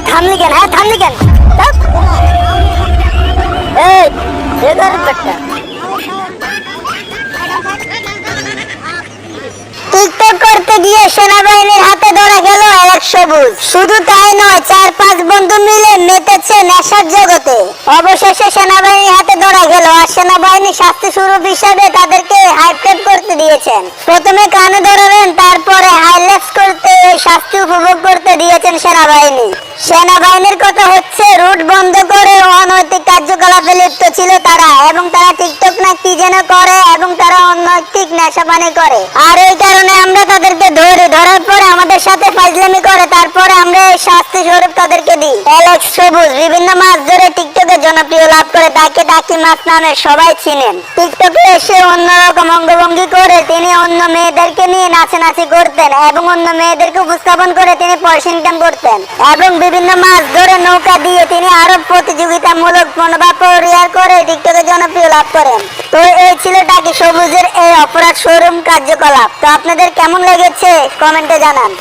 থামলি কেন? হ্যাঁ থামলি কেন? এই বেকার একটা টিকটক করতে গিয়ে সেনাবাহিনীর হাতে ধরা গেল এক সবুজ। শুধু তাই নয়, 4-5 বন্ধু মিলে মেতেছে নেশার জগতে। অবশেষে সেনাবাহিনীর হাতে ধরা গেল, আর সেনাবাহিনী শাস্তি স্বরূপ হিসাবে তাদেরকে হাইপ্রেট করতে দিয়েছেন। প্রথমে কানে ধরাবেন, তারপরে হাইলাইটস করতে এই শাস্তি উপভোগ করতে দিয়েছেন সেনাবাহিনী। সেনাবাহিনীর কথা হচ্ছে, রুট বন্ধ করে অনৈতিক কার্যকলাপে লিপ্ত ছিল তারা, এবং তারা টিকটক না কি যেন করে, এবং তারা অনৈতিক নেশাপানি করে। আর এই কারণে আমরা তাদেরকে ধরার পরে আমাদের সাথে ফাজলামি করে, তারপরে আমরা এই শাস্তি স্বরূপ তাদেরকে দিই। অ্যালেক্স সবুজ বিভিন্ন মাস ধরে টিকটকে জনপ্রিয় লাভ করে, তাকে টাকি মাছ নামে সবাই চিনেন। টিকটকে এসে অন্যরকম অঙ্গভঙ্গি করে তিনি অন্য মেয়েদেরকে নিয়ে নাচানাচি করতেন, এবং অন্য মেয়েদেরকে উপস্থাপন করে তিনি পয়সা ইনকাম করতেন। এবং বিভিন্ন মাস ধরে নৌকা দিয়ে তিনি আরো প্রতিযোগিতামূলক মনোভাব পরিহার করে টিকটকে জনপ্রিয় লাভ করেন। তো এই ছিল টাকি সবুজের এই অপরাধ শোরুম কার্যকলাপ। তো আপনাদের কেমন লেগেছে কমেন্টে জানান।